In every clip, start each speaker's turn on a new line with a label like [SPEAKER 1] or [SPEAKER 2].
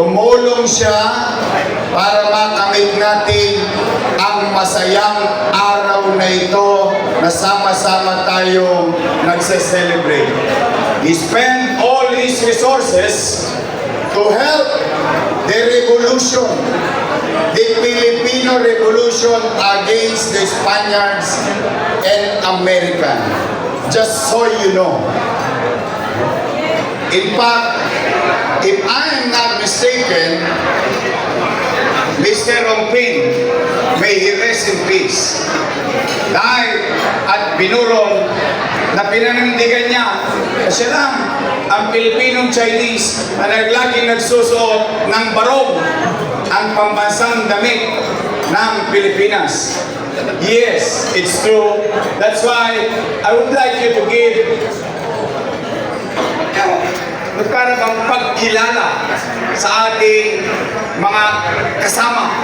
[SPEAKER 1] tumulong siya para makamit natin ang masayang araw na ito na sama-sama tayong nagse-celebrate. He spent all his resources to help the revolution, the Filipino Revolution against the Spaniards and Americans. Just so you know. In fact, if I am not mistaken, Mr. Rompin, may he rest in peace, dahil at binurong na pinanindigan niya na siya lang ang Pilipinong Chinese na naglaging nagsusuot ng barong, ang pambansang damit ng Pilipinas. Yes, it's true. That's why I would like you to give para bang pagkilala sa ating mga kasama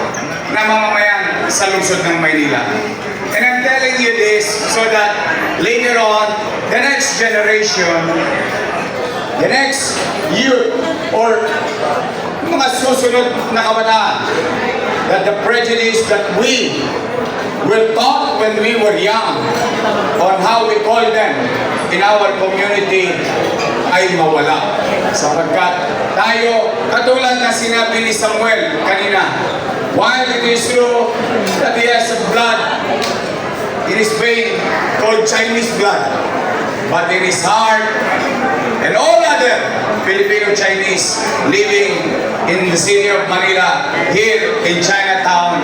[SPEAKER 1] na mamamayan sa lungsod ng Maynila. And I'm telling you this so that later on, the next generation, the next youth, or mga susunod na kabataan, that the prejudice that we were taught when we were young on how we call them in our community ay mawala. Sapagkat tayo, katulad na sinabi ni Samuel kanina, while it is true that he has blood in his vein called Chinese blood, but in his heart and all other Filipino-Chinese living in the city of Manila, here in Chinatown,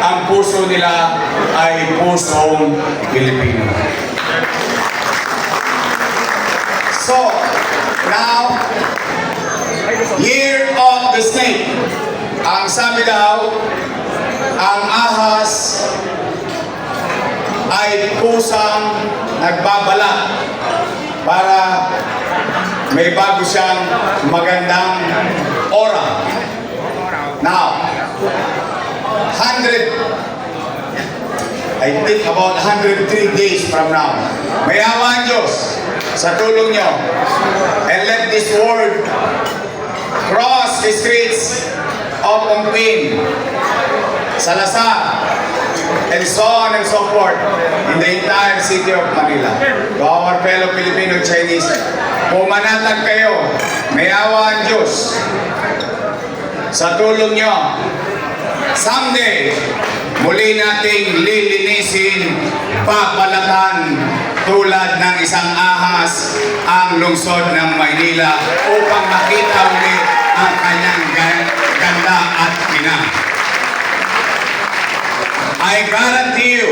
[SPEAKER 1] ang puso nila ay pusong Pilipino. So, now, Year of the Snake. Ang sabi daw, ang ahas ay pusang nagbabala para may bago siyang magandang aura. Now, I think about 103 days from now, may awa ang Diyos sa tulong nyo, and let this word cross the streets of Ompin, Salazar, and so on and so forth in the entire city of Manila. To our fellow Filipino-Chinese, pumanatag kayo, may awa ang Diyos sa tulong nyo. Someday, muli nating lilinisin, papalatan tulad ng isang ahas ang lungsod ng Maynila upang makita ulit ang kanyang ganda at ina. I guarantee you,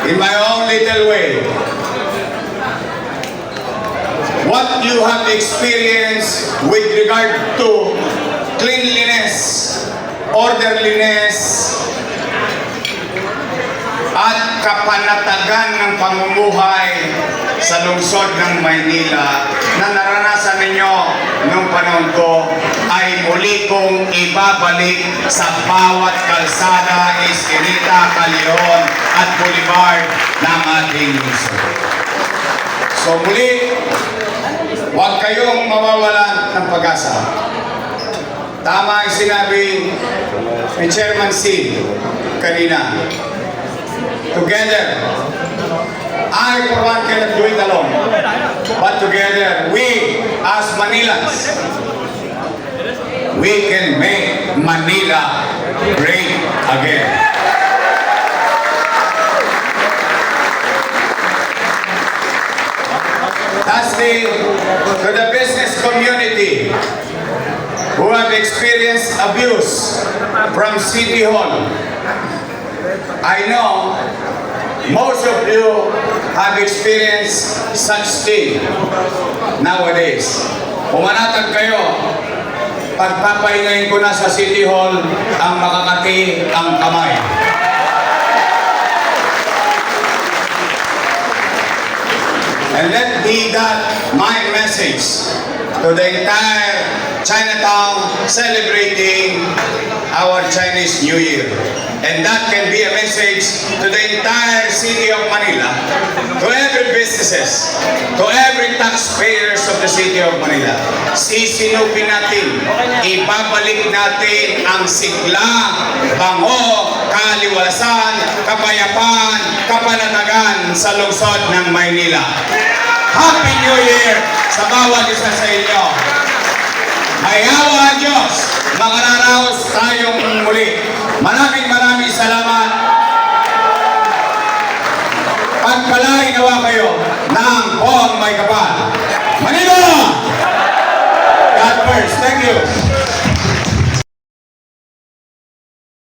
[SPEAKER 1] in my own little way, what you have experienced with regard to cleanliness, orderliness, at kapanatagan ng pamumuhay sa lungsod ng Maynila na naranasan ninyo noong panahon ko ay muli kong ibabalik sa bawat kalsada, iskinita, Callejon at Boulevard ng ating lungsod. So muli, huwag kayong mawawalan ng pag-asa. Tama ang sinabi ni Chairman C kanina. Together, I for one cannot do it alone. But together, we as Manilans, we can make Manila great again. Lastly, to the business community who have experienced abuse from City Hall, I know most of you have experienced such thing nowadays. Pumanatag kayo, pagpapahingayin ko na sa City Hall ang makakati ang kamay. And let be that my message to the entire Chinatown celebrating our Chinese New Year. And that can be a message to the entire city of Manila, to every businesses, to every taxpayers of the city of Manila. Sisinupin natin, ibabalik natin ang sigla, bango, kaliwalasan, kapayapaan, kapanatagan sa lungsod ng Maynila. Happy New Year sa bawat isa sa inyo. Mayawa ang Diyos, makararaos tayong muli. Maraming salamat. Pagpalain nawa